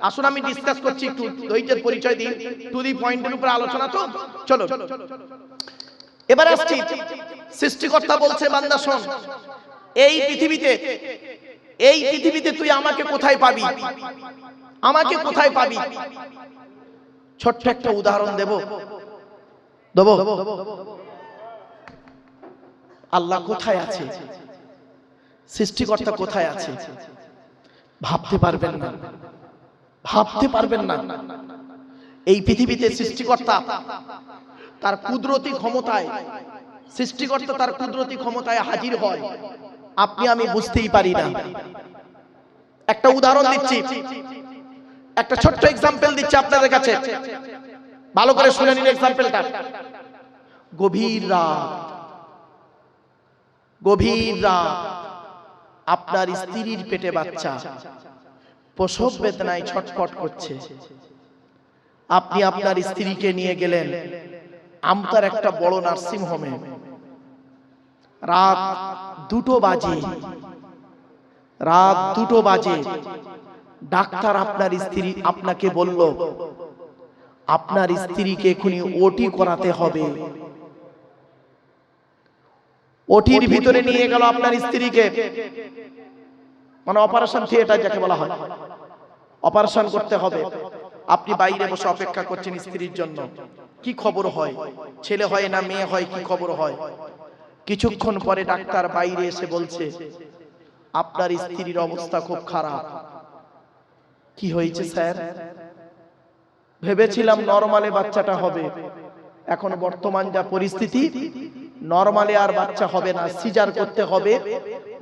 আসুন আমি ডিসকাস করছি, একটু ধৈর্যের পরিচয় দিন, টু দি পয়েন্টের উপরে আলোচনা। তো চলো এবার আসছি। সৃষ্টিকর্তা বলছে, বান্দা শোন, এই পৃথিবীতে তুই আমাকে কোথায় পাবি, আমাকে কোথায় পাবি? ছোট্ট একটা উদাহরণ দেবো। আল্লাহ কোথায় আছে, সৃষ্টিকর্তা কোথায় আছে ভাবতে পারবেন না, ভাবতে পারবেন না। এই পৃথিবীতে সৃষ্টিকর্তা তার কুদরতি ক্ষমতায়, সৃষ্টিকর্তা তার কুদরতি ক্ষমতায় হাজির হয়, আপনি আমি বুঝতেই পারি না। একটা উদাহরণ দিচ্ছি, একটা ছোট্ট এক্সাম্পল দিচ্ছি আপনাদের কাছে, ভালো করে শুনে নিন এক্সাম্পলটা। গভীর রাত, আপনার স্ত্রীর পেটে বাচ্চা, প্রসব বেদনায় ছটফট করছে। আপনি আপনার স্ত্রীকে নিয়ে গেলেন আমতার একটা বড় নার্সিং হোমে। রাত 2টো বাজে, ডাক্তার আপনাকে বলল আপনার স্ত্রীকে এখনই ওটি করাতে হবে। ওটির ভিতরে নিয়ে গেল আপনার স্ত্রীকে, মানে অপারেশন থিয়েটার যাকে বলা হয়, অপারেশন করতে হবে। আপনি বাইরে বসে অপেক্ষা করছেন স্ত্রীর জন্য। কি খবর হয়, ছেলে হয় না মেয়ে হয়, কি খবর হয়? কিছুক্ষণ পরে ডাক্তার বাইরে এসে বলছে আপনার স্ত্রীর অবস্থা খুব খারাপ। কি হয়েছে স্যার? ভেবেছিলাম নরমালে বাচ্চাটা হবে, এখন বর্তমান যা পরিস্থিতি, নরমালে আর বাচ্চা হবে না, সিজার করতে হবে।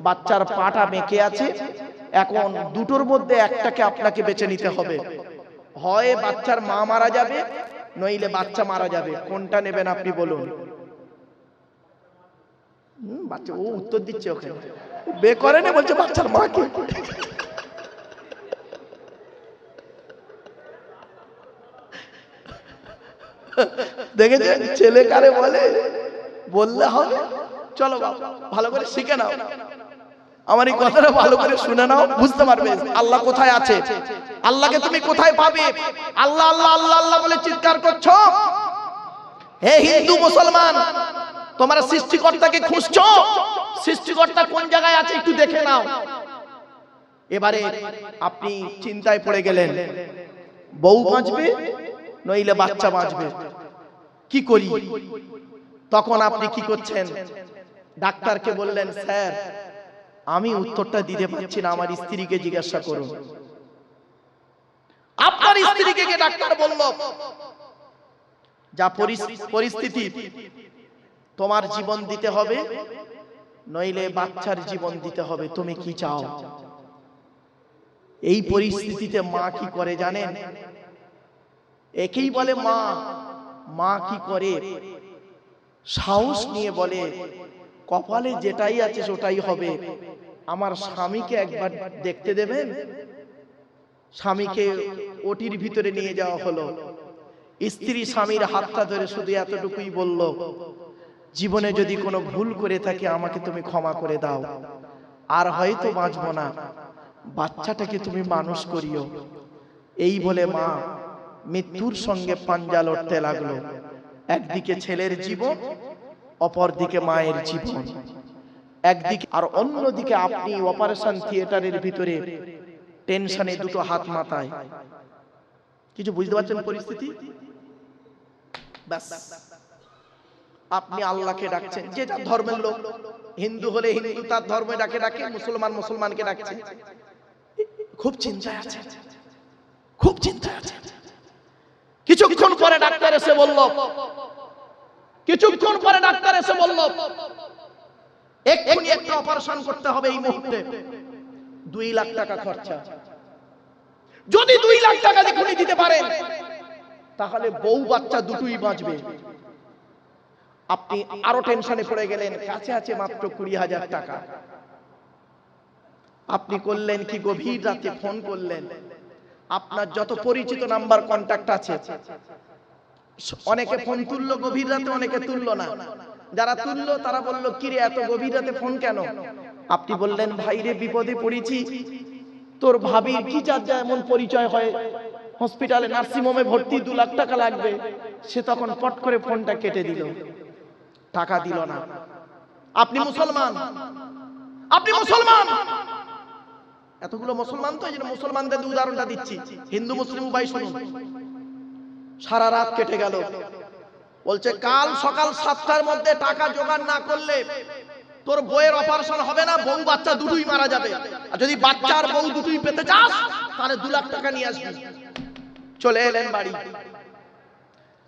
বাচ্চার পাটা বেঁকে আছে, এখন দুটোর মধ্যে একটাকে আপনাকে বেছে নিতে হবে। হয় বাচ্চার মা মারা যাবে, নইলে বাচ্চা মারা যাবে। কোনটা নেবেন আপনি বলুন? বাচ্চা ও উত্তর দিচ্ছে, ওকে বে করে না, বলছে বাচ্চার মাকে। দেখেছেন ছেলে কারে বললে হবে? চলো ভালো করে শিখে নাও, আমার এই কথাটা ভালো করে শুনে নাও, বুঝতে পারবে আল্লাহ কোথায় আছে। আল্লাহকে তুমি কোথায় পাবে? আল্লাহ আল্লাহ আল্লাহ আল্লাহ বলে চিৎকার করছো। হে হিন্দু মুসলমান, তোমরা সৃষ্টিকর্তাকে খুঁজছো, সৃষ্টিকর্তা কোন জায়গায় আছে একটু দেখে নাও। এবারে আপনি চিন্তায় পড়ে গেলেন, বউ বাঁচবে নইলে বাচ্চা বাঁচবে, কি করি? তখন আপনি কি করছেন? ডাক্তারকে বললেন, স্যার আমি উত্তরটা দিতে পারছি না, আমার স্ত্রীকে জিজ্ঞাসা করুন। আপনার স্ত্রীকে ডাক্তার বলল, যা পরিস্থিতি, তোমার জীবন দিতে হবে নইলে বাচ্চার জীবন দিতে হবে, তুমি কি চাও? এই পরিস্থিতিতে মা কি করে জানেন? একেই বলে মা। মা কি করে, সাহস নিয়ে বলে কপালে যেটাই আছে সেটাই হবে, আমার স্বামীকে একবার দেখতে দেবেন। স্বামীকে ওটির ভিতরে নিয়ে যাওয়া হলো। স্ত্রী স্বামীর হাতটা ধরে শুধু এতটুকুই বলল, জীবনে যদি কোনো ভুল করে থাকে আমাকে তুমি ক্ষমা করে দাও, আর হয়তো বাঁচবো না, বাচ্চাটাকে তুমি মানুষ করিও। এই বলে মা মৃত্যুর সঙ্গে পাঞ্জা লড়তে লাগলো। একদিকে ছেলের জীবন, অপরদিকে মায়ের জীবন, একদিকে, আর অন্যদিকে আপনি অপারেশন থিয়েটারের ভিতরে টেনশনে দুটো হাত মাথায়। কিছু বুঝতে পারছেন পরিস্থিতি? ব্যাস আপনি আল্লাহকে ডাকছেন, যে যার ধর্মের লোক, হিন্দু হলে হিন্দু তার ধর্মে ডাকে ডাকে, মুসলমান মুসলমানকে ডাকছে। খুব চিন্তায় আছে, খুব চিন্তায় আছে। কিছুক্ষণ পরে ডাক্তার এসে বলল, কিছুক্ষণ পরে ডাক্তার এসে বলল এক্ষুনি একটা অপারেশন করতে হবে এই মুহূর্তে, 2 লাখ টাকা খরচা। যদি 2 লাখ টাকা এক্ষুনি দিতে পারেন তাহলে বউ বাচ্চা দুটোই বাঁচবে। আপনি আরো টেনশনে পড়ে গেলেন, কাছে আছে মাত্র 20,000 টাকা। আপনি করলেন কি, গভীর রাতে ফোন করলেন। আপনার যত পরিচিত নাম্বার কন্টাক্ট আছে, অনেকে ফোন তুললো গভীর রাতে, অনেকে তুললো না। যারা তুললো তারা বলল, কিরে এত গভীর রাতে ফোন কেন? আপনি বললেন, ভাইরে বিপদে পড়েছি, তোর ভাবির কি যার এমন পরিচয় হয়, হসপিটালে নার্সিং হোমে ভর্তি, 2 লাখ টাকা লাগবে। সে তখন পট করে ফোনটা কেটে দিল, টাকা দিল না। আপনি মুসলমান, আপনি মুসলমান, এতগুলো মুসলমান তো, এই জন্য মুসলমানদের উদাহরণটা দিচ্ছি, হিন্দু মুসলিম উভয় শুনুন। সারা রাত কেটে গেল, বলছে কাল সকাল 7টার মধ্যে টাকা জোগাড় না করলে তোর বউয়ের অপারেশন হবে না, বউ বাচ্চা দুটোই মারা যাবে। আর যদি বাচ্চা আর বউ দুটোই পেতে চাস তাহলে 2 লাখ টাকা নিয়ে আসবি। চলে এলেন বাড়ি,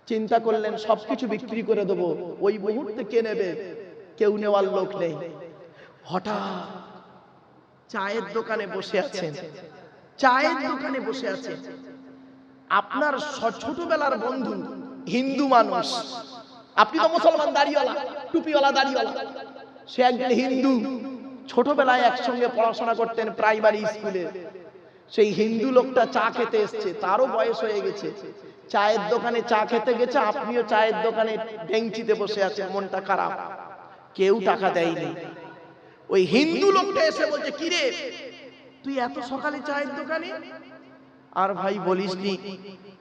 চিন্তা করলেন সবকিছু বিক্রি করে দেবো। ওই মুহূর্তে কে নেবে? কেউ নেওয়ার লোক নেই। হঠাৎ চায়ের দোকানে বসে আছেন, চায়ের দোকানে বসে আছেন আপনার ছোটবেলার বন্ধু, হিন্দু মানুষ। আপনি তো মুসলমান, দাড়িওয়ালা, টুপিওয়ালা, দাড়িওয়ালা। সে একজন হিন্দু, ছোটবেলায় একসঙ্গে পড়াশোনা করতেন প্রাইমারি স্কুলে। সেই হিন্দু লোকটা চা খেতে এসছে, তারও বয়স হয়ে গেছে, চায়ের দোকানে চা খেতে গেছে। আপনিও চায়ের দোকানে বেঞ্চিতে বসে আছেন, মনটা খারাপ, কেউ টাকা দেয়নি। ওই হিন্দু লোকটা এসে বলছে, কিরে তুই এত সকালে চায়ের দোকানে? আর ভাই বলিসনি,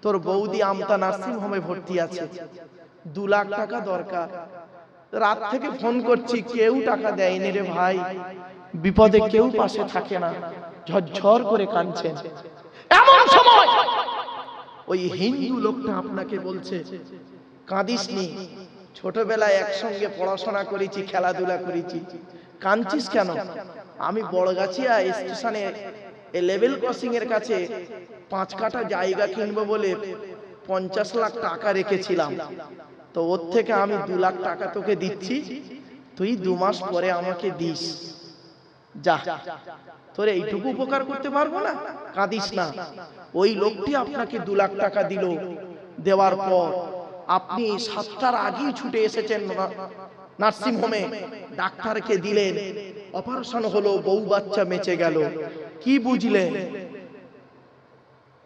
তোর বৌদি আমতা নার্সিং হোমে ভর্তি আছে, 2 লাখ টাকা দরকার। রাত থেকে ফোন করছি, কেউ টাকা দেয়নি রে ভাই, বিপদে কেউ পাশে থাকে না, ঝরঝর করে কাঁদছেন। এমন সময় ওই হিন্দু লোকটা আপনাকে বলছে, কাঁদিসনি, ছোটবেলায় একসঙ্গে পড়াশোনা করেছি, খেলাধুলা করেছি, কাঁদছিস কেন? আমি বড়গাছিয়া স্টেশনে লেভেল ক্রসিং এর কাছে 5 কাঠা জায়গা কিনবো বলে 50 লাখ টাকা রেখেছিলাম, তো ওর থেকে আমি 2 লাখ টাকা তোকে দিচ্ছি, তুই 2 মাস পরে আমাকে দিস। যা, তোর এইটুকু উপকার করতে পারবো না, কাঁদিস না। ওই লোকটি আপনাকে 2 লাখ টাকা দিল। দেওয়ার পর আপনি 7টার আগেই ছুটে এসেছেন নার্সিং হোমে, ডাক্তারকে দিলেন, অপারেশন হলো, বউ বাচ্চা বেঁচে গেল। কি বুঝলেন?